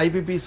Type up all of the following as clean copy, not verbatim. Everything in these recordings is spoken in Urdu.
IPP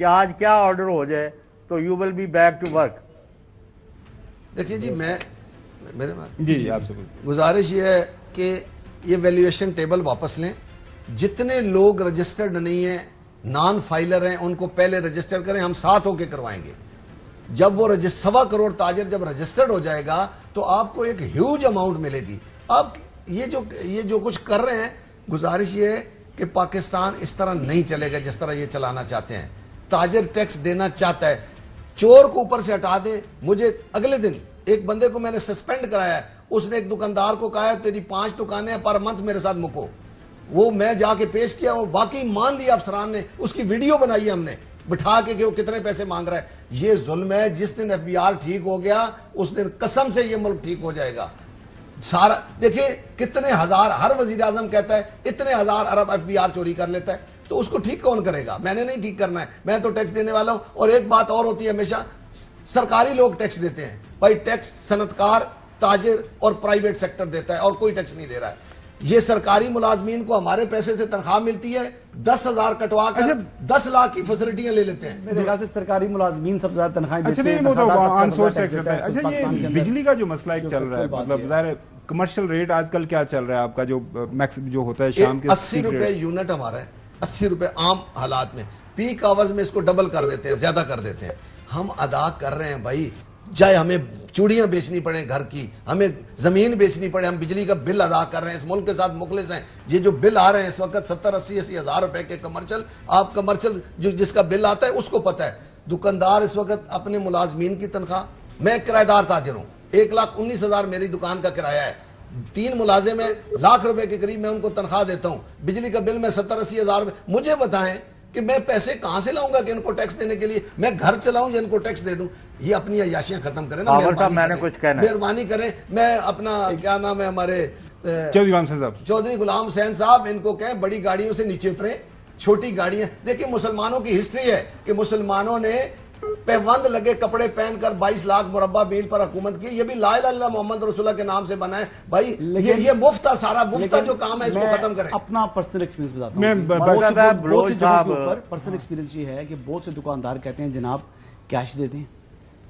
کہ آج کیا آرڈر ہو جائے تو you will be back to work. دیکھیے جی میرے بات جی آپ سے گزارش یہ ہے کہ یہ ویلیویشن ٹیبل واپس لیں. جتنے لوگ رجسٹرڈ نہیں ہیں نان فائلر ہیں ان کو پہلے رجسٹر کریں, ہم ساتھ ہو کے کروائیں گے. جب وہ 1.25 کروڑ تاجر جب رجسٹرڈ ہو جائے گا تو آپ کو ایک ہیوج اماؤنٹ ملے گی. آپ یہ جو کچھ کر رہے ہیں, گزارش یہ ہے کہ پاکستان اس طرح نہیں چلے گا جس طرح یہ چلانا چاہتے ہیں. تاجر ٹیکس دینا چاہتا ہے, چور کو اوپر سے ہٹا دیں. مجھے اگلے دن ایک بندے کو میں نے سسپینڈ کرایا ہے, اس نے ایک دکاندار کو کہا ہے تیری 5 دکانیں پر منتھ میرے ساتھ مکو. وہ میں جا کے پیش کیا, وہ واقعی مان لیا افسران نے, اس کی ویڈیو بنائی ہے ہم نے بٹھا کے کہ وہ کتنے پیسے مانگ رہا ہے. یہ ظلم ہے. جس دن ایف بی آر ٹھیک ہو گیا اس دن قسم سے یہ ملک ٹھیک ہو جائے گا. سارا دیکھیں کتنے ہزار, ہر وزیر اعظم کہتا ہے اتنے ہزار ارب ایف بی آر چوری کر لیتا ہے, تو اس کو ٹھیک کون کرے گا؟ میں نے نہیں ٹھیک کرنا ہے, میں تو ٹیکس دینے والا ہوں. اور ایک بات اور ہوتی ہے, ہمیشہ سرکاری لوگ ٹیکس دیتے ہیں. بھائی ٹیکس صنعتکار, تاجر اور پرائیویٹ سیکٹر دیتا ہے اور کوئی ٹیکس نہیں دے رہا ہے. یہ سرکاری ملازمین کو ہمارے پیسے سے تنخواہ ملتی ہے, 10,000 کٹوا کر 10 لاکھ کی فیسلٹیاں لے لیتے ہیں. میرے خیال سے سرکاری ملازمین سب سے زیادہ تنخواہیں دیتے ہیں. اچھا نہیں, وہ تو آن سورس ٹیکس ہوتا ہے. اچھا یہ بجلی کا جو مسئلہ ایک چل رہا ہے, مطلب ظاہر ہے کمرشل ریٹ آج کل کیا چل رہا ہے آپ کا, جو میکس جو ہوتا ہے شام کے 80 روپے یونٹ ہمارا ہے, 80 روپے عام حالات میں. پیک آورز میں اس کو ڈبل کر دیتے ہیں, زیادہ کر دیتے ہیں. ہم ادا کر رہے ہیں بھائی, چاہے ہمیں چوڑیاں بیچنی پڑیں گھر کی, ہمیں زمین بیچنی پڑے, ہم بجلی کا بل ادا کر رہے ہیں. اس ملک کے ساتھ مخلص ہیں. یہ جو بل آ رہے ہیں اس وقت 70-80 ہزار روپے کے کمرشل, آپ کمرشل جس کا بل آتا ہے اس کو پتہ ہے. دکاندار اس وقت اپنے ملازمین کی تنخواہ, میں کرایہ دار تاجر ہوں, 1,19,000 میری دکان کا کرایہ ہے. 3 ملازم ہیں, لاکھ روپے کے قریب میں ان کو تنخواہ دیتا ہوں. بجلی کا بل میں 70-80 ہزار روپے. مجھے بتائیں کہ میں پیسے کہاں سے لاؤں گا کہ ان کو ٹیکس دینے کے لیے؟ میں گھر چلاؤں یا ان کو ٹیکس دے دوں؟ یہ اپنی عیاشیاں ختم کریں نا, مہربانی کریں. میں اپنا کیا نام ہے ہمارے چودھری غلام حسین صاحب, ان کو کہیں بڑی گاڑیوں سے نیچے اتریں, چھوٹی گاڑیاں. دیکھیں مسلمانوں کی ہسٹری ہے کہ مسلمانوں نے پیوند لگے کپڑے پہن کر 22 لاکھ مربع میل پر حکومت کی. یہ بھی لا الہ الا اللہ محمد رسول اللہ کے نام سے بنا ہے. بھائی یہ مفت سارا مفت جو کام ہے اس کو ختم کریں. اپنا پرسنل ایکسپیرینس بتاتا ہوں. بہت سی جگہوں کے اوپر پرسنل ایکسپیرینس یہ ہے کہ بہت سے دکاندار کہتے ہیں جناب کیش دے دیں,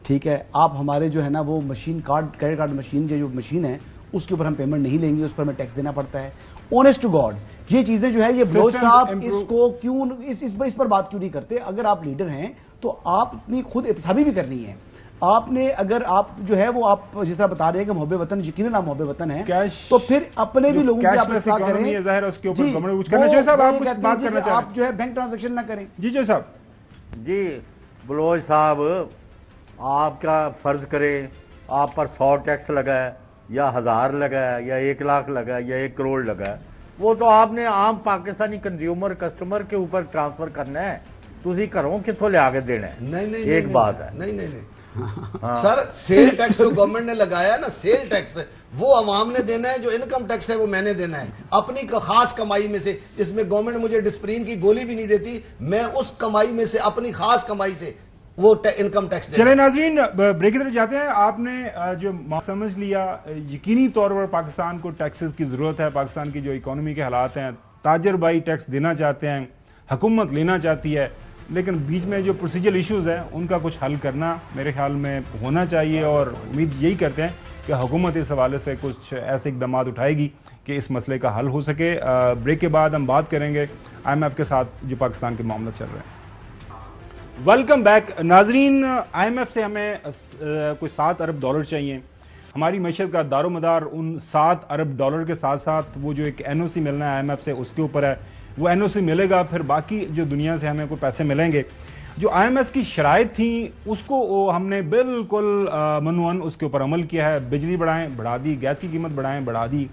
ٹھیک ہے, آپ ہمارے جو ہے نا وہ مشین کریڈٹ کارڈ مشین جو مشین ہے اس کے اوپر ہم پیمنٹ نہیں لیں گے, اس پر ہمیں ٹیکس دینا پڑتا ہے. آنیسٹ ٹو گاڈ یہ چیزیں جو ہے, یہ بلوچ صاحب اس کو کیوں اس پر بات کیوں نہیں کرتے؟ اگر آپ لیڈر ہیں تو آپ اپنی خود احتسابی بھی کرنی ہے. آپ نے اگر آپ جو ہے وہ آپ جس طرح بتا رہے ہیں کہ محب وطن, یقیناً آپ محب وطن ہے, تو پھر اپنے بھی لوگوں کی آپ اصلاح کریں. آپ جو ہے بینک ٹرانزیکشن نہ کریں. جی جو صاحب, جی بلوچ صاحب, آپ کا فرض کریں آپ پر 100 ٹیکس لگا ہے یا 1000 لگا ہے یا 1 لاکھ لگا ہے یا 1 کروڑ لگا ہے, وہ تو آپ نے عام پاکستانی کنزیومر کسٹمر کے اوپر ٹرانسفر کرنا ہے. تسی گھروں کتوں لے آگے دینا ہے؟ نہیں ایک بات ہے. نہیں سر, سیل ٹیکس جو گورنمنٹ نے لگایا ہے نا, سیل ٹیکس وہ عوام نے دینا ہے. جو انکم ٹیکس ہے وہ میں نے دینا ہے اپنی خاص کمائی میں سے, جس میں گورنمنٹ مجھے ڈسپرین کی گولی بھی نہیں دیتی. میں اس کمائی میں سے, اپنی خاص کمائی سے وہ انکم ٹیکس. چلے ناظرین, بریک کی طرف جاتے ہیں. آپ نے جو سمجھ لیا یقینی طور پر پاکستان کو ٹیکسز کی ضرورت ہے. پاکستان کی جو اکانومی کے حالات ہیں, تاجر بھائی ٹیکس دینا چاہتے ہیں, حکومت لینا چاہتی ہے, لیکن بیچ میں جو پروسیجرل ایشوز ہیں ان کا کچھ حل کرنا میرے خیال میں ہونا چاہیے, اور امید یہی کرتے ہیں کہ حکومت اس حوالے سے کچھ ایسے اقدامات اٹھائے گی کہ اس مسئلے کا حل ہو سکے. بریک کے بعد ہم بات کریں گے IMF کے ساتھ جو پاکستان کے معاملات چل رہے ہیں. ویلکم بیک ناظرین. IMF سے ہمیں کوئی $7 ارب چاہیے. ہماری معیشت کا دار و مدار ان $7 ارب کے ساتھ ساتھ وہ جو ایک NOC ملنا ہے IMF سے اس کے اوپر ہے. وہ NOC ملے گا, پھر باقی جو دنیا سے ہمیں کوئی پیسے ملیں گے. جو IMF کی شرائط تھیں اس کو ہم نے بالکل منوعن اس کے اوپر عمل کیا ہے. بجلی بڑھائیں, بڑھا دی. گیس کی قیمت بڑھائیں, بڑھا دی.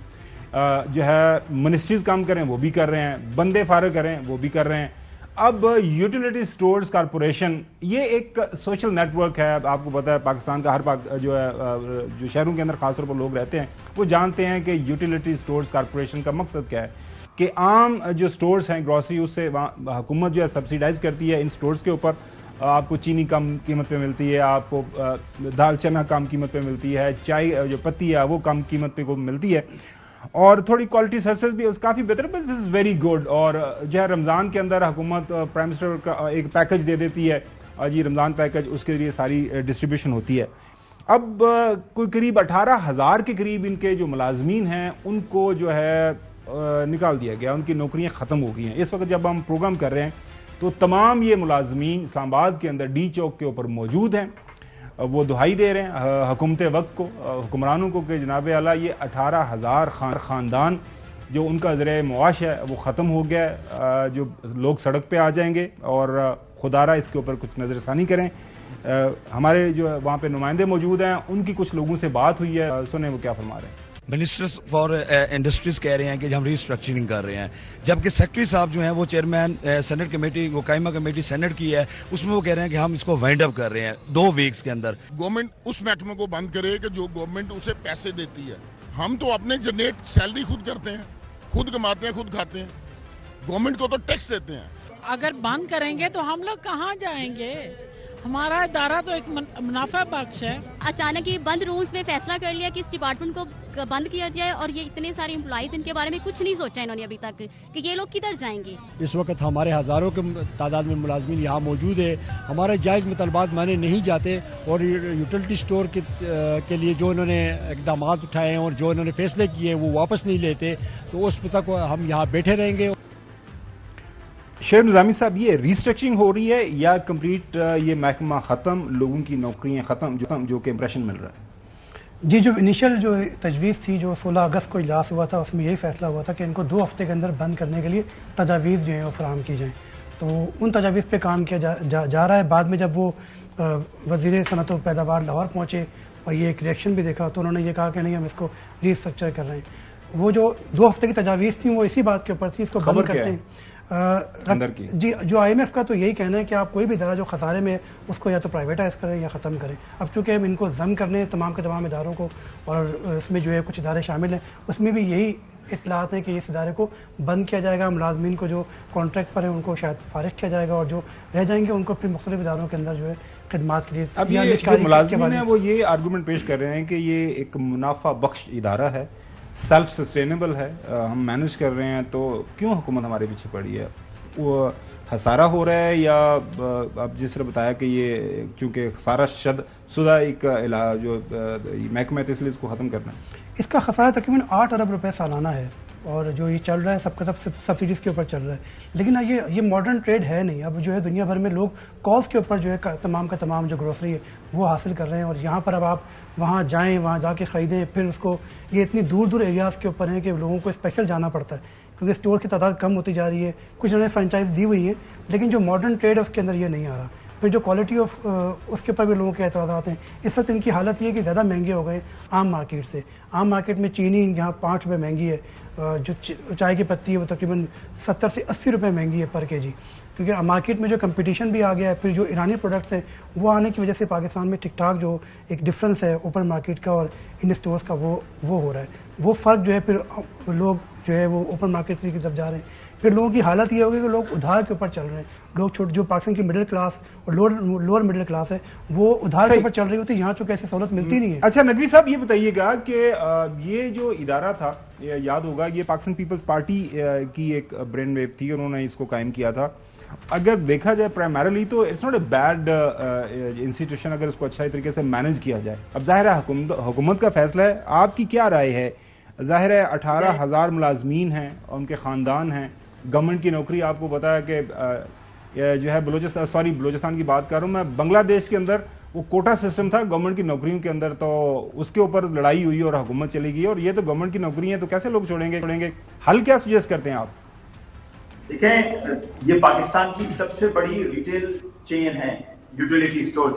جو ہے منسٹریز کام کریں وہ بھی کر رہے ہیں, بندے فارغ کریں وہ بھی کر رہے ہیں. اب یوٹیلیٹی سٹورز کارپوریشن یہ ایک سوشل نیٹ ورک ہے. آپ کو پتا ہے پاکستان کا ہر جو ہے جو شہروں کے اندر خاص طور پر لوگ رہتے ہیں وہ جانتے ہیں کہ یوٹیلیٹی سٹورز کارپوریشن کا مقصد کیا ہے. کہ عام جو سٹورز ہیں گروسری, اس سے حکومت جو ہے سبسیڈائز کرتی ہے ان سٹورز کے اوپر. آپ کو چینی کم قیمت پہ ملتی ہے, آپ کو دال چنا کم قیمت پہ ملتی ہے, چائے جو پتی ہے وہ کم قیمت پہ کو ملتی ہے. اور تھوڑی کوالٹی سروسز بھی کافی بہتر ہے، بس از ویری گڈ. اور جو ہے رمضان کے اندر حکومت پرائم منسٹر کا ایک پیکج دے دیتی ہے، جی رمضان پیکج، اس کے لیے ساری ڈسٹریبیوشن ہوتی ہے. اب کوئی قریب 18,000 کے قریب ان کے جو ملازمین ہیں ان کو جو ہے نکال دیا گیا، ان کی نوکریاں ختم ہو گئی ہیں. اس وقت جب ہم پروگرام کر رہے ہیں تو تمام یہ ملازمین اسلام آباد کے اندر ڈی چوک کے اوپر موجود ہیں، وہ دہائی دے رہے ہیں حکومت وقت کو، حکمرانوں کو کہ جناب اعلیٰ یہ 18,000 خاندان جو ان کا ذریعہ معاش ہے وہ ختم ہو گیا ہے، جو لوگ سڑک پہ آ جائیں گے اور خدا را اس کے اوپر کچھ نظر ثانی کریں. ہمارے جو وہاں پہ نمائندے موجود ہیں، ان کی کچھ لوگوں سے بات ہوئی ہے، سنیں وہ کیا فرما رہے ہیں. منسٹرز فار انڈسٹریز کہہ رہے ہیں کہ ہم ری اسٹرکچرنگ کر رہے ہیں، جبکہ سیکرٹری صاحب جو ہیں وہ چیئرمین سینٹ کمیٹی، وہ قائمہ کمیٹی سینٹ کی ہے، اس میں وہ کہہ رہے ہیں کہ ہم اس کو وائنڈ اپ کر رہے ہیں 2 ویکس کے اندر. گورنمنٹ اس محکمے کو بند کرے کہ جو گورنمنٹ اسے پیسے دیتی ہے. ہم تو اپنے جنریٹ سیلری خود کرتے ہیں، خود کماتے ہیں، خود کھاتے ہیں، گورنمنٹ کو تو ٹیکس دیتے ہیں. اگر بند کریں گے تو ہم لوگ کہاں جائیں گے؟ ہمارا ادارہ تو ایک منافع بخش ہے. اچانک یہ بند رومز میں فیصلہ کر لیا کہ اس ڈپارٹمنٹ کو بند کیا جائے، اور یہ اتنے سارے امپلائیز، ان کے بارے میں کچھ نہیں سوچا انہوں نے ابھی تک کہ یہ لوگ کدھر جائیں گے. اس وقت ہمارے ہزاروں کے تعداد میں ملازمین یہاں موجود ہے، ہمارے جائز مطالبات مانے نہیں جاتے، اور یوٹیلٹی اسٹور کے لیے جو انہوں نے اقدامات اٹھائے ہیں اور جو انہوں نے فیصلے کیے وہ واپس نہیں لیتے، تو اس تک ہم یہاں بیٹھے رہیں گے. شعیب نظامی صاحب، یہ ریسٹرکچرنگ ہو رہی ہے یا کمپلیٹ یہ محکمہ ختم، لوگوں کی نوکریاں ختم، جو کہ امپریشن مل رہا ہے؟ جی، جو انیشل جو تجویز تھی، جو 16 اگست کو اجلاس ہوا تھا، اس میں یہی فیصلہ ہوا تھا کہ ان کو 2 ہفتے کے اندر بند کرنے کے لیے تجاویز جو ہیں وہ فراہم کی جائیں. تو ان تجاویز پہ کام کیا جا رہا ہے. بعد میں جب وہ وزیر صنعت و پیداوار لاہور پہنچے اور یہ ایک ریئیکشن بھی دیکھا تو انہوں نے یہ کہا کہ نہیں، ہم اس کو ری اسٹرکچر کر رہے ہیں. وہ جو 2 ہفتے کی تجاویز تھیں وہ اسی بات کے اوپر تھی، اس کو بند کرتے ہیں. جی، جو IMF کا تو یہی کہنا ہے کہ آپ کوئی بھی ادارہ جو خسارے میں اس کو یا تو پرائیویٹائز کریں یا ختم کریں. اب چونکہ ہم ان کو ضم کرنے تمام کے تمام اداروں کو، اور اس میں جو ہے کچھ ادارے شامل ہیں، اس میں بھی یہی اطلاعات ہیں کہ اس ادارے کو بند کیا جائے گا. ملازمین کو جو کانٹریکٹ پر ہیں ان کو شاید فارغ کیا جائے گا، اور جو رہ جائیں گے ان کو پھر مختلف اداروں کے اندر جو ہے خدمات کے لیے. اب یہ جو ملازمین ہیں وہ یہ آرگومنٹ پیش کر رہے ہیں کہ یہ ایک منافع بخش ادارہ ہے، سیلف سسٹینیبل ہے، ہم مینج کر رہے ہیں، تو کیوں حکومت ہمارے پیچھے پڑی ہے؟ وہ خسارہ ہو رہا ہے یا اب جس طرح بتایا کہ یہ چونکہ خسارہ شدہ ایک جو محکمہ ہے اس لیے اس کو ختم کرنا ہے؟ اس کا خسارہ تقریباً 8 ارب روپے سالانہ ہے، اور جو یہ چل رہا ہے سب کا سب سبسڈیز کے اوپر چل رہا ہے. لیکن یہ ماڈرن ٹریڈ ہے نہیں. اب جو ہے دنیا بھر میں لوگ کالز کے اوپر جو ہے تمام کا تمام جو گروسری ہے وہ حاصل کر رہے ہیں، اور یہاں پر اب آپ وہاں جائیں، وہاں جا کے خریدیں، پھر اس کو یہ اتنی دور دور ایریاز کے اوپر ہیں کہ لوگوں کو اسپیشل جانا پڑتا ہے کیونکہ اسٹور کی تعداد کم ہوتی جا رہی ہے. کچھ انہوں نے فرنچائز دی ہوئی ہیں، لیکن جو ماڈرن ٹریڈ ہے اس کے اندر یہ نہیں آ رہا. پھر جو کوالٹی آف اس کے اوپر بھی لوگوں کے اعتراضات ہیں. اس وقت ان کی حالت یہ ہے کہ زیادہ مہنگے ہو گئے عام مارکیٹ سے. عام مارکیٹ میں چینی یہاں 5 روپے مہنگی ہے، جو چائے کی پتی ہے وہ تقریباً 70 سے 80 روپے مہنگی ہے پر kg، کیونکہ مارکیٹ میں جو کمپٹیشن بھی آ گیا ہے. پھر جو ایرانی پروڈکٹس ہیں وہ آنے کی وجہ سے پاکستان میں ٹھیک ٹھاک جو ایک ڈفرینس ہے اوپن مارکیٹ کا اور ان اسٹورز کا وہ ہو رہا ہے. وہ فرق جو ہے پھر لوگ جو ہے وہ اوپن مارکیٹ کی طرف جا رہے ہیں. پھر لوگوں کی حالت یہ ہوگی کہ لوگ ادھار کے اوپر چل رہے ہیں. لوگ جو پاکستان کی مڈل کلاس اور لوور مڈل کلاس ہے وہ ادھار کے اوپر چل رہی ہوتی ہے. یہاں چونکہ ایسی سہولت ملتی نہیں ہے. اچھا ندوی صاحب، یہ بتائیے گا کہ یہ جو ادارہ تھا، یاد ہوگا یہ پاکستان پیپلز پارٹی کی ایک برین ویو تھی، انہوں نے اس کو قائم کیا تھا. اگر دیکھا جائے پرائمریلی تو it's not a bad institution اگر اس کو اچھا طریقے سے مینج کیا جائے. اب ظاہر ہے حکومت کا فیصلہ ہے، آپ کی کیا رائے ہے؟ ظاہر ہے 18,000 ملازمین ہیں اور ان کے خاندان ہیں. گورنمنٹ کی نوکری آپ کو پتا ہے کہ جو ہے بلوچستان کی بات کر رہا ہوں میں، بنگلہ دیش کے اندر وہ کوٹا سسٹم تھا گورنمنٹ کی نوکریوں کے اندر، تو اس کے اوپر لڑائی ہوئی اور حکومت چلی گئی. اور یہ تو گورنمنٹ کی نوکری ہیں تو کیسے لوگ چھوڑیں گے؟ حل کیا سجیسٹ کرتے ہیں آپ؟ دیکھیں، یہ پاکستان کی سب سے بڑی ریٹیل چین ہے یوٹیلیٹی اسٹور.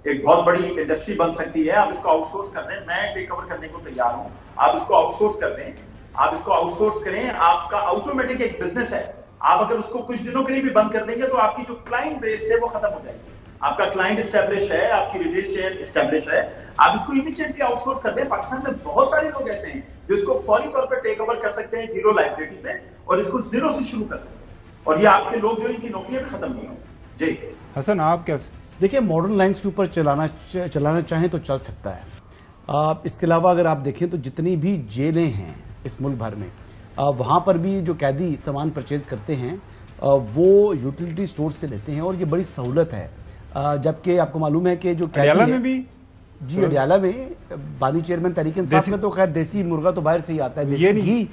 ایک بہت بڑی انڈسٹری بن سکتی ہے. آپ اس کو آؤٹ سورس کر دیں، میں ٹیک اوور کرنے کو تیار ہوں. آپ اس کو آؤٹ سورس کر دیں، آپ اس کو آؤٹ سورس کریں، آپ کا آٹومیٹک ایک بزنس ہے. آپ اگر اس کو کچھ دنوں کے لیے بھی بند کر دیں گے تو آپ کی جو کلائنٹ بیس ہے وہ ختم ہو جائے گی. آپ کا کلائنٹ اسٹیبلش ہے، آپ کی ریٹیل چین اسٹیبلش ہے. آپ اس کو امیڈیٹلی آؤٹ سورس کر دیں. پاکستان میں بہت سارے لوگ ایسے ہیں جو اس کو فوری طور پر ٹیک اوور کر سکتے ہیں زیرو لائبلٹی پہ، اور اس کو زیرو سے شروع کر سکتے ہیں، اور یہ آپ کے لوگ جو ان کی نوکریاں بھی ختم نہیں ہوں. جی حسن، آپ کیسے دیکھیں؟ ماڈرن لائنز کے اوپر چلانا چاہیں تو چل سکتا ہے. اس کے علاوہ اگر آپ دیکھیں تو جتنی بھی جیلیں ہیں اس ملک بھر میں. وہاں پر بھی جو قیدی سامان پرچیز کرتے ہیں وہ یوٹیلیٹی سٹور سے لیتے ہیں اور یہ بڑی سہولت ہے. جبکہ آپ کو معلوم ہے کہ جو اڈیالہ میں بھی جی اڈیالہ میں بانی چیئرمین تحریک انصاف میں تو خیر دیسی مرغا تو باہر سے ہی آتا ہے. دیسی گھی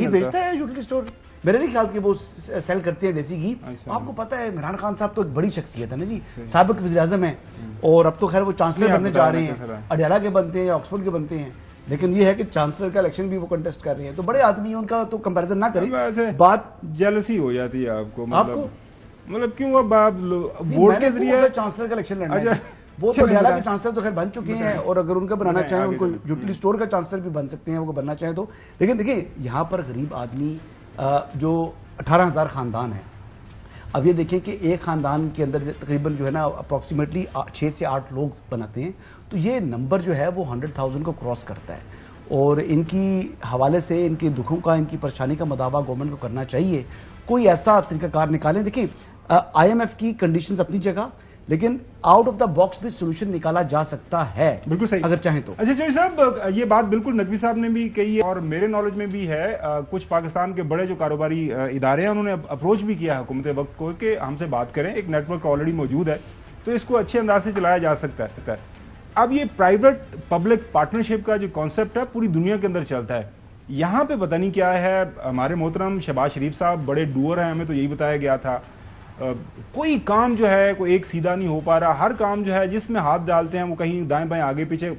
بیچتا ہے یوٹیلیٹی سٹور. میرے نہیں خیال کہ وہ سیل کرتے ہیں دیسی گھی. آپ کو پتا ہے عمران خان صاحب تو ایک بڑی شخصیت ہے نا جی, سابق وزیر اعظم ہیں اور اب تو خیر وہ چانسلر بننے جا رہے ہیں. اڈیالہ کے بنتے ہیں, آکسفورڈ کے بنتے ہیں, لیکن یہ ہے کہ چانسلر کا الیکشن بھی وہ کنٹیسٹ کر رہے ہیں. تو بڑے آدمی ہیں, ان کا تو کمپیریزن نہ کریں. بات جیلسی ہو جاتی ہے آپ کو, مطلب کیوں اب ووٹ کے ذریعے چانسلر کا الیکشن لڑنا ہے. وہ تو اڈیالہ کے چانسلر تو خیر بن چکے ہیں اور اگر ان کا بنانا چاہیں ان کو یوٹیلیٹی سٹور کا چانسلر بھی بن سکتے ہیں وہ بننا چاہیں تو. لیکن دیکھیں یہاں پر غریب آدمی جو 18,000 خاندان ہیں, اب یہ دیکھیں کہ ایک خاندان کے اندر تقریباً جو ہے نا اپروکسیمیٹلی 6 سے 8 لوگ بناتے ہیں, تو یہ نمبر جو ہے وہ 100,000 کو کراس کرتا ہے. اور ان کی حوالے سے ان کے دکھوں کا, ان کی پریشانی کا مداوع گورنمنٹ کو کرنا چاہیے. کوئی ایسا طریقہ کار نکالیں. دیکھیں IMF کی کنڈیشنز اپنی جگہ, لیکن آؤٹ آف دا باکس بھی سولوشن نکالا جا سکتا ہے بالکل صحیح اگر چاہیں تو. اچھا چوہدری صاحب, یہ بات بالکل نقوی صاحب نے بھی کہی ہے اور میرے نالج میں بھی ہے. کچھ پاکستان کے بڑے جو کاروباری ادارے ہیں انہوں نے اپروچ بھی کیا ہے حکومت وقت کو کہ ہم سے بات کریں. ایک نیٹ ورک آلریڈی موجود ہے تو اس کو اچھے انداز سے چلایا جا سکتا ہے. اب یہ پرائیویٹ پبلک پارٹنرشپ کا جو کانسیپٹ ہے پوری دنیا کے اندر چلتا ہے. یہاں پہ پتہ نہیں کیا ہے. ہمارے محترم شہباز شریف صاحب بڑے ڈوئر ہیں, ہمیں تو یہی بتایا گیا تھا. کوئی کام جو ہے کوئی ایک سیدھا نہیں ہو پا رہا. ہر کام جو ہے جس میں ہاتھ ڈالتے ہیں وہ کہیں دائیں بائیں آگے پیچھے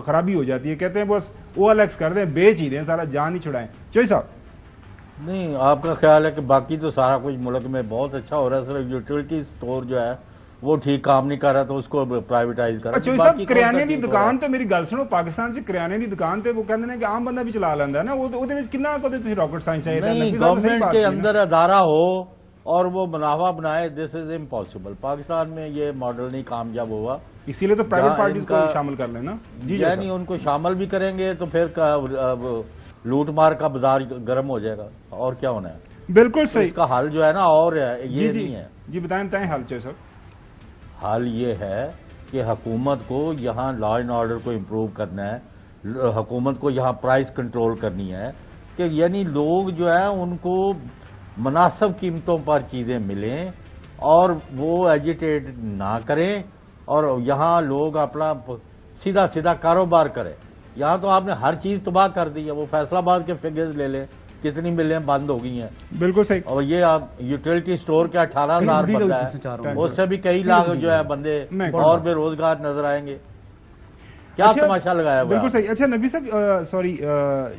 خرابی ہو جاتی ہے. کہتے ہیں بس OLX کر دیں, بیچ ہی دیں, سارا جان ہی چھڑائیں. چوہدری صاحب نہیں, آپ کا خیال ہے کہ باقی تو سارا کچھ ملک میں بہت اچھا ہو رہا ہے, صرف یوٹیلیٹی سٹور جو ہے وہ ٹھیک کام نہیں کر رہا تو اس کو پرائیویٹائز کر رہا. چوہدری صاحب کریانے دی دکان تے میری گل سنو, پاکستان سے کریانے دی دکان تے وہ کہندے نے کہ عام بندہ بھی چلا لیندا ہے نا, وہ دے وچ کنا کو تسی راکٹ سائنس چاہیے. نہیں, گورنمنٹ کے اندر ادارہ ہو اور وہ منافع بنائے, دس از امپاسبل. پاکستان میں یہ ماڈل نہیں کامیاب ہوا, اسی لیے تو پرائیویٹ پارٹیز کو شامل کر لینا. یعنی ان کو شامل بھی کریں گے تو پھر لوٹ مار کا بازار گرم ہو جائے گا, اور کیا ہونا ہے. بالکل صحیح. اس کا حل جو ہے نا اور یہ نہیں ہے. جی بتائیں حل چاہیے سر. حل یہ ہے کہ حکومت کو یہاں لا اینڈ آرڈر کو امپروو کرنا ہے, حکومت کو یہاں پرائز کنٹرول کرنی ہے کہ یعنی لوگ جو ہے ان کو مناسب قیمتوں پر چیزیں ملیں اور وہ ایجیٹیٹ نہ کریں اور یہاں لوگ اپنا سیدھا سیدھا کاروبار کریں. یہاں تو آپ نے ہر چیز تباہ کر دی ہے. وہ فیصل آباد کے فگرز لے لیں, کتنی ملیں بند ہو گئی ہیں. بالکل صحیح. اور یہ آپ یوٹیلیٹی سٹور کے 18,000 بندہ ہے, اس سے بھی کئی لاکھ جو ہے بندے اور بے روزگار نظر آئیں گے. کیا تماشا لگایا ہوا. بالکل صحیح. اچھا نبی صاحب, سوری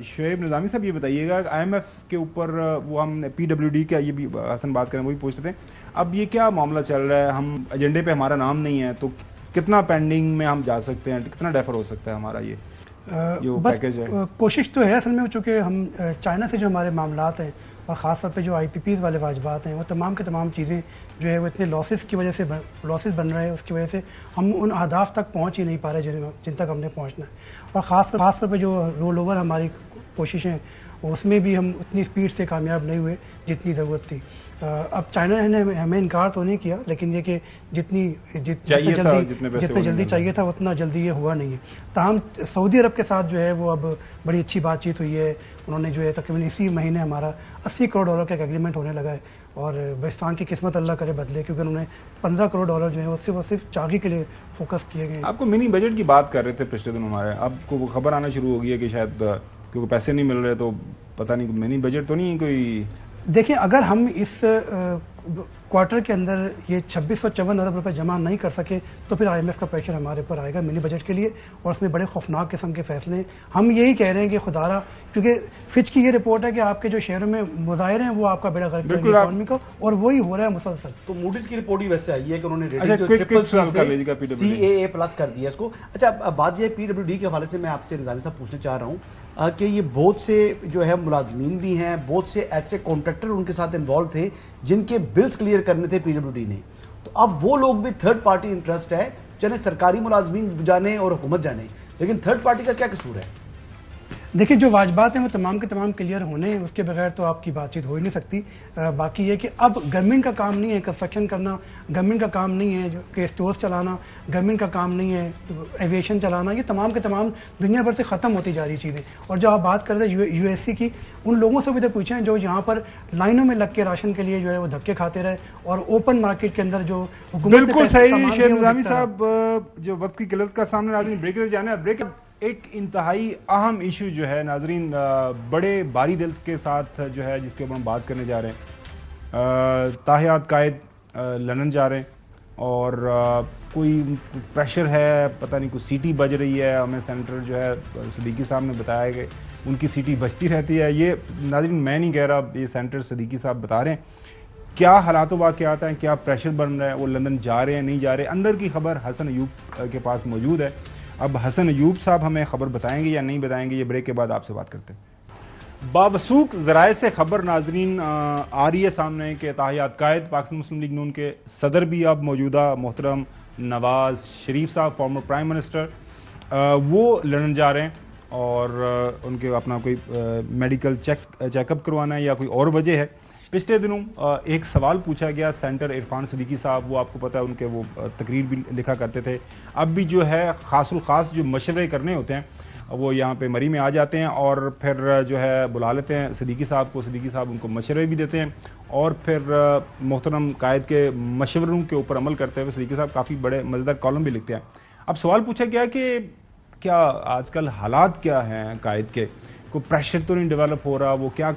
شعیب نظامی صاحب, یہ بتائیے گا IMF کے اوپر وہ ہم نے PWD کا یہ بھی حسن بات کریں وہ بھی پوچھتے تھے, اب یہ کیا معاملہ چل رہا ہے, ہم ایجنڈے پہ ہمارا نام نہیں ہے تو کتنا پینڈنگ میں ہم جا سکتے ہیں, کتنا ڈیفر ہو سکتا ہے ہمارا یہ پیکیج ہے. کوشش تو ہے اصل میں, چونکہ ہم چائنا سے جو ہمارے معاملات ہیں اور خاص طور پہ جو IPPs والے واجبات ہیں وہ تمام کے تمام چیزیں جو ہے وہ اتنے لاسز کی وجہ سے لاسز بن رہے ہیں, اس کی وجہ سے ہم ان اہداف تک پہنچ ہی نہیں پا رہے جن تک ہم نے پہنچنا ہے. اور خاص طور پہ جو رول اوور ہماری کوششیں اس میں بھی ہم اتنی سپیڈ سے کامیاب نہیں ہوئے جتنی ضرورت تھی. اب چائنا نے ہمیں انکار تو نہیں کیا, لیکن یہ کہ جتنی جلدی چاہیے تھا اتنا جلدی یہ ہوا نہیں ہے. تاہم سعودی عرب کے ساتھ جو ہے وہ اب بڑی اچھی بات چیت ہوئی ہے. انہوں نے جو ہے تقریباً اسی مہینے ہمارا $80 کروڑ کا ایک ایگریمنٹ ہونے لگا ہے, اور بلوچستان کی قسمت اللہ کرے بدلے, کیونکہ انہوں نے $15 کروڑ جو ہے وہ صرف چاغی کے لیے فوکس کیے گئے. آپ کو منی بجٹ کی بات کر رہے تھے پچھلے دنوں ہمارے, اب کو وہ خبر آنا شروع ہو گئی ہے کہ شاید کیونکہ پیسے نہیں مل رہے تو پتہ نہیں منی بجٹ تو نہیں کوئی. دیکھیں اگر ہم اس کوارٹر کے اندر یہ 2654 ارب روپے جمع نہیں کر سکے تو پھر IMF کا پریشر ہمارے پر آئے گا منی بجٹ کے لیے, اور اس میں بڑے خوفناک قسم کے فیصلے ہیں. ہم یہی کہہ رہے ہیں کہ خدارا, کیونکہ فچ کی یہ رپورٹ ہے کہ آپ کے جو شہروں میں مظاہرے ہیں وہ آپ کا بیڑا غرق کریں گے اکانومی کو, اور وہی ہو رہا ہے مسلسل. تو موڈیز کی رپورٹ ہی ویسے آئی ہے کہ انہوں نے CAA+ کر دیا اس کو. اچھا بات یہ PWD کے حوالے سے میں آپ سے نظامی صاحب پوچھنا چاہ رہا ہوں کہ یہ بہت سے جو ہے ملازمین بھی ہیں, بہت سے ایسے کانٹریکٹر ان کے ساتھ انوالو تھے جن کے بلز کلیئر کرنے تھے PWD نے, تو اب وہ لوگ بھی تھرڈ پارٹی انٹرسٹ ہے, چلے سرکاری ملازمین جانے اور حکومت جانے, لیکن تھرڈ پارٹی کا کیا قصور ہے؟ دیکھیں جو واجبات ہیں وہ تمام کے تمام کلیئر ہونے ہیں، اس کے بغیر تو آپ کی بات چیت ہو ہی نہیں سکتی۔ باقی یہ کہ اب گورنمنٹ کا کام نہیں ہے کنسٹرکشن کرنا، گورنمنٹ کا کام نہیں ہے کہ اسٹورز چلانا، گورنمنٹ کا کام نہیں ہے ایویشن چلانا، یہ تمام کے تمام دنیا بھر سے ختم ہوتی جا رہی چیزیں۔ اور جو آپ بات کر رہے ہیں یو ایس سی کی، ان لوگوں سے بھی تو پوچھیں جو یہاں پر لائنوں میں لگ کے راشن کے لیے جو ہے وہ دھکے کھاتے رہے، اور اوپن مارکیٹ کے اندر جو حکومت نے بالکل پیسے صحیح سامان شیر دیا وہ نظامی بکتا رہا۔ صاحب، جو وقت کی قلت کا سامنے ناظرین بریک لے جانا ہے، بریک ایک انتہائی اہم ایشو جو ہے ناظرین بڑے باری دل کے ساتھ جو ہے جس کے اوپر ہم بات کرنے جا رہے ہیں، تاحیات قائد لندن جا رہے ہیں اور کوئی پریشر ہے، پتہ نہیں کوئی سیٹی بج رہی ہے، ہمیں سینیٹر جو ہے صدیقی صاحب نے بتایا کہ ان کی سیٹی بجتی رہتی ہے۔ یہ ناظرین میں نہیں کہہ رہا، یہ سینیٹر صدیقی صاحب بتا رہے ہیں کیا حالات و واقعات ہیں، کیا پریشر بن رہا ہے، وہ لندن جا رہے ہیں نہیں جا رہے۔ اندر کی خبر حسن ایوب کے پاس موجود ہے، اب حسن ایوب صاحب ہمیں خبر بتائیں گے یا نہیں بتائیں گے، یہ بریک کے بعد آپ سے بات کرتے ہیں۔ باوثوق ذرائع سے خبر ناظرین آ رہی ہے سامنے کہ تاحیات قائد پاکستان مسلم لیگ نون کے صدر بھی اب موجودہ محترم نواز شریف صاحب، فارمر پرائم منسٹر، وہ لندن جا رہے ہیں اور ان کے اپنا کوئی میڈیکل چیک اپ کروانا ہے یا کوئی اور وجہ ہے۔ پچھلے دنوں ایک سوال پوچھا گیا سینٹر عرفان صدیقی صاحب، وہ آپ کو پتہ ہے ان کے وہ تقریر بھی لکھا کرتے تھے، اب بھی جو ہے خاص الخاص جو مشورے کرنے ہوتے ہیں وہ یہاں پہ مری میں آ جاتے ہیں اور پھر جو ہے بلا لیتے ہیں صدیقی صاحب کو، صدیقی صاحب ان کو مشورے بھی دیتے ہیں اور پھر محترم قائد کے مشوروں کے اوپر عمل کرتے ہوئے صدیقی صاحب کافی بڑے مزیدار کالم بھی لکھتے ہیں۔ اب سوال پوچھا گیا کہ کیا آج کل حالات کیا ہیں قائد کے، کوئی پریشر تو نہیں ڈیولپ ہو رہا، وہ کیا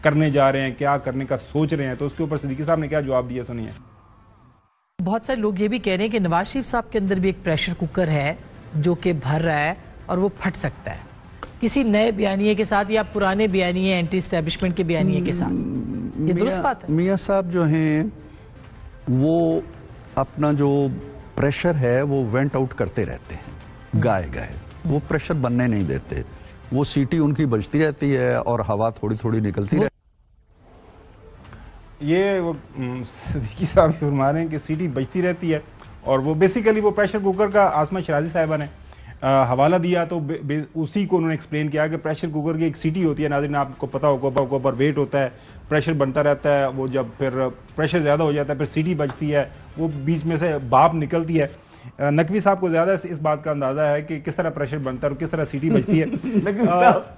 کرنے جا رہے ہیں، کیا کرنے کا سوچ رہے ہیں، تو اس کے اوپر صدیقی صاحب نے کیا جواب دیا، سنیے۔ بہت سارے لوگ یہ بھی کہہ رہے ہیں کہ نواز شریف صاحب کے اندر بھی ایک پریشر کوکر ہے جو کہ بھر رہا ہے اور وہ پھٹ سکتا ہے کسی نئے بیانیے کے ساتھ یا پرانے بیانیے اینٹی اسٹیبلشمنٹ کے بیانیے کے ساتھ۔ یہ درست بات ہے؟ میاں صاحب جو ہیں وہ اپنا جو پریشر ہے وہ وینٹ آؤٹ کرتے رہتے ہیں گائے، وہ پریشر بننے نہیں دیتے، وہ سیٹی ان کی بجتی رہتی ہے اور ہوا تھوڑی تھوڑی نکلتی رہتی ہے۔ یہ صدیقی صاحب فرما رہے ہیں کہ سیٹی بجتی رہتی ہے اور وہ بیسیکلی وہ پریشر کوکر کا آسمہ شرازی صاحبہ نے حوالہ دیا تو اسی کو انہوں نے ایکسپلین کیا کہ پریشر کوکر کی ایک سیٹی ہوتی ہے، ناظرین آپ کو پتا ہوگا، اوپر ویٹ ہوتا ہے، پریشر بنتا رہتا ہے، وہ جب پھر پریشر زیادہ ہو جاتا ہے پھر سیٹی بجتی ہے، وہ بیچ میں سے بھاپ نکلتی ہے۔ نقوی صاحب کو زیادہ اس بات کا اندازہ ہے کہ کس طرح پریشر بنتا ہے اور کس طرح سیٹی بجتی ہے،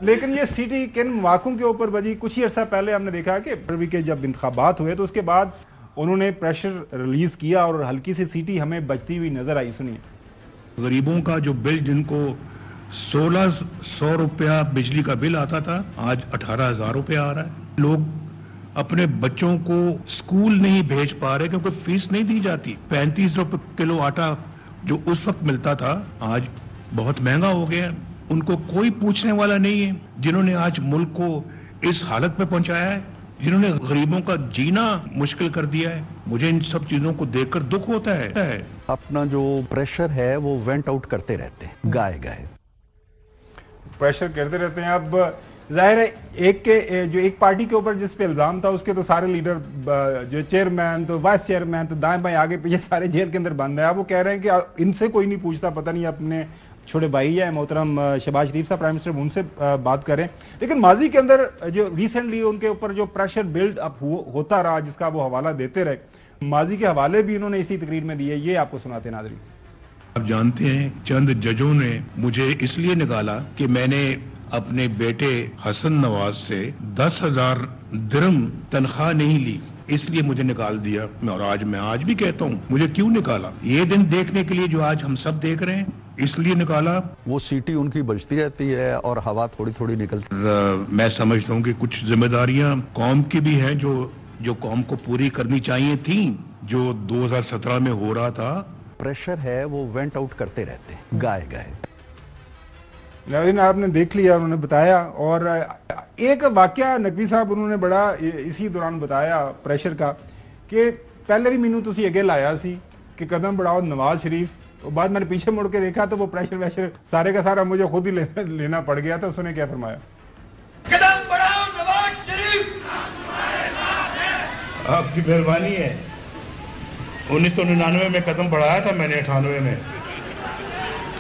لیکن یہ سیٹی کن مواقعوں کے اوپر بجی؟ کچھ ہی عرصہ پہلے ہم نے دیکھا کہ پروی کے جب انتخابات ہوئے تو اس کے بعد انہوں نے پریشر ریلیز کیا اور ہلکی سی سیٹی ہمیں بجتی ہوئی نظر آئی، سنیے۔ غریبوں کا جو بل، جن کو 1600 روپیہ بجلی کا بل آتا تھا، آج 18,000 روپیہ آ رہا ہے۔ لوگ اپنے بچوں کو سکول نہیں بھیج پا رہے کیونکہ فیس نہیں دی جاتی۔ 35 روپے کلو آٹا جو اس وقت ملتا تھا آج بہت مہنگا ہو گیا، ان کو کوئی پوچھنے والا نہیں ہے۔ جنہوں نے آج ملک کو اس حالت میں پہنچایا ہے، جنہوں نے غریبوں کا جینا مشکل کر دیا ہے، مجھے ان سب چیزوں کو دیکھ کر دکھ ہوتا ہے۔ اپنا جو پریشر ہے وہ وینٹ آؤٹ کرتے رہتے ہیں گائے، پریشر کرتے رہتے ہیں۔ اب ظاہر ہے جو ایک پارٹی کے اوپر جس پہ الزام تھا اس کے تو سارے لیڈر، جو چیئرمین تو وائس چیئرمین تو دائیں بائیں آگے پیچھے سارے جیل کے اندر بند ہیں۔ اب وہ کہہ رہے ہیں کہ ان سے کوئی نہیں پوچھتا، پتہ نہیں اپنے چھوٹے بھائی ہے محترم شہباز شریف صاحب پرائم منسٹر، ان سے بات کریں۔ لیکن ماضی کے اندر جو ریسنٹلی ان کے اوپر جو پریشر بلڈ اپ ہوتا رہا جس کا وہ حوالہ دیتے رہے، ماضی کے حوالے بھی انہوں نے اسی تقریر میں دیے، یہ آپ کو سناتے ہیں ناظرین۔ آپ جانتے ہیں چند ججوں نے مجھے اس لیے نکالا کہ میں نے اپنے بیٹے حسن نواز سے 10,000 درہم تنخواہ نہیں لی، اس لیے مجھے نکال دیا۔ اور میں آج بھی کہتا ہوں مجھے کیوں نکالا، یہ دن دیکھنے کے لیے جو آج ہم سب دیکھ رہے ہیں، اس لیے نکالا۔ وہ سیٹی ان کی بجتی رہتی ہے اور ہوا تھوڑی تھوڑی نکلتی۔ میں سمجھتا ہوں کہ کچھ ذمہ داریاں قوم کی بھی ہیں جو قوم کو پوری کرنی چاہیے تھیں، جو 2017 میں ہو رہا تھا۔ پریشر ہے وہ وینٹ آؤٹ کرتے رہتے ہیں گائے۔ ناظرین آپ نے دیکھ لیا، انہوں نے بتایا، اور ایک واقعہ نقوی صاحب انہوں نے بڑا اسی دوران بتایا پریشر کا کہ پہلے بھی مینوں تسی اگے لایا سی کہ قدم بڑھاؤ نواز شریف، بعد میں نے پیچھے مڑ کے دیکھا تو وہ پریشر ویشر سارے کا سارا مجھے خود ہی لینا پڑ گیا تھا۔ اس نے کیا فرمایا؟ قدم بڑھاؤ نواز شریف، آپ کی مہربانی ہے۔ 1999 میں قدم بڑھایا تھا میں نے، 98 میں